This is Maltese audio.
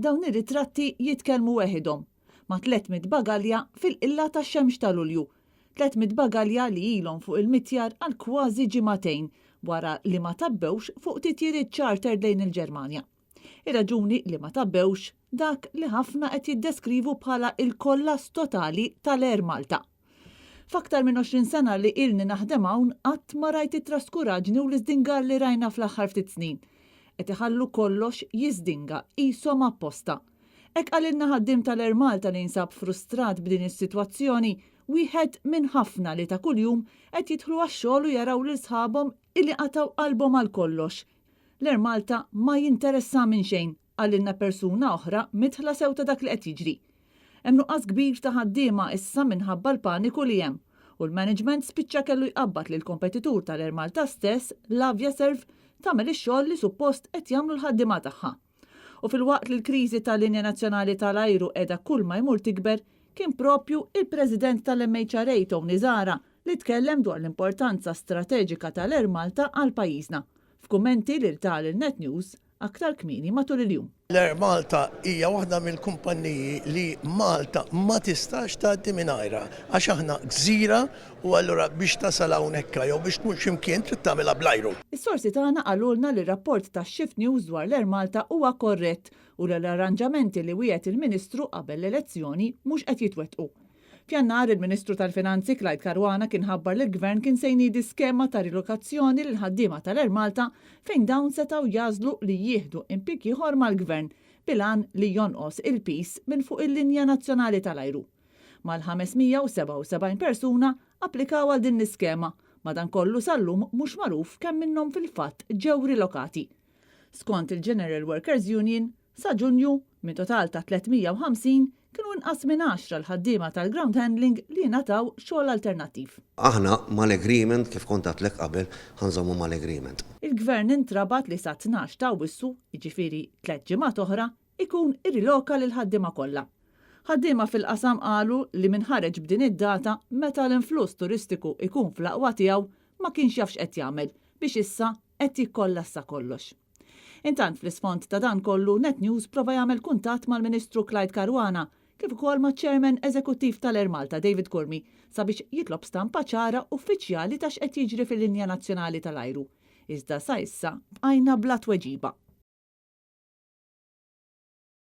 Dawn ir-ritratti jitkellmu weħidhom ma' 300 bagalja fil-qilla tax-xemx ta' Lulju. 300 bagalja li ilhom fuq il-mitjar għal kważi ġimagħtejn wara li ma tabbewx fuq titjiriet charter lejn il-Ġermanja. Ir-raġuni li ma tabbewx dak li ħafna qed jiddeskrivu bħala il-kollas totali tal-Air Malta. F'aktar minn 20 sena li ilni naħdem hawn qatt ma rajt it-traskuraġni u l-iżdingar li rajna fl-aħħar ftit snin. Qed iħallu kollox jiżdinga qishom apposta. Hekk qalilna ħaddiem tal-Air Malta li jinsab frustrat b'din is-sitwazzjoni, wieħed minn ħafna li ta' kuljum qed jidħlu għax-xogħol u jaraw lil sħabhom illi qataw qalbhom għal kollox. L-Air Malta ma jinteressa minn xejn, għalilna persuna oħra midħla sew ta' dak li qed jiġri. Hemm nuqqas kbir ta' ħaddiema issa minħabba l-paniku li hemm u l-management spiċċa kellu jqabbad lil kompetitur tal-Air Malta stess, l-Aviaserv, tagħmel ix-xogħol li suppost qed jagħmlu l-ħaddiema tagħha. U fil-waqt li l-kriżi tal-Linja Nazzjonali tal-Ajru qiegħda kull ma jmur tikber, kien propju il-President tal-MHRA Tony Zara li tkellem dwar l-importanza strateġika tal-Air Malta għal pajjiżna. F'kummenti li rtal il-Net News aktar kmieni matul il-jum. L-Air Malta hija waħda mill-kumpanniji li Malta ma tistax tgħaddi mingħajrha għax aħna gżira u allura biex tasal hawnhekk jew biex tmur x'imkien trid tagħmilha bl-ajru. Is-sorsi tagħna qalulna li r-rapport tax-Shift News dwar l-Air Malta huwa korrett u l-arranġamenti li wieħed il-Ministru qabel l-elezzjoni mhux qed jitwettqu. F'Jannar il-Ministru tal-Finanzi Clyde Caruana kien ħabbar li l-Gvern kien se jniedi skema ta' rilokazzjoni lil ħaddiema tal-Air Malta fejn dawn setgħu jażlu li jieħdu impjieg ieħor mal-Gvern bilan li jonqos il-pis minn fuq il-Linja Nazzjonali tal-Ajru. Mal-577 persuna applikaw għal din l-iskema, madankollu sal-lum mhux magħruf kemm minnhom fil-fatt ġew rilokati. Skont il-General Workers Union, sa Ġunju, minn total ta' 350, kienu inqas minn 10 l-ħaddiema tal-ground handling li ngħataw xogħol alternattiv. Aħna mal-agreement kif kont għatlek qabel ħanżommu mal-agreement. Il-Gvern intrabat li sa 12 ta' Awwissu, jiġifieri 3 ġimgħat oħra, ikun irriloka lil ħaddiema kollha. Ħaddiema fil-qasam qalu li minħareġ b'din id-data meta l-influss turistiku ikun fl-aqwa tiegħu ma kienx jafx qed jagħmel biex issa qed jikkollassa kollox. Intant fl-isfond ta' dan kollu Net News prova jagħmel kuntatt mal-Ministru Clyde Caruana kif ukoll ma' Eżekuttiv tal-Air Malta David Kurmi sabiex jitlob stampa ċara uffiċjali ta' x'qed jiġri fil-Linja Nazzjonali tal-Ajru. Iżda sa issa bqajna bla tweġiba.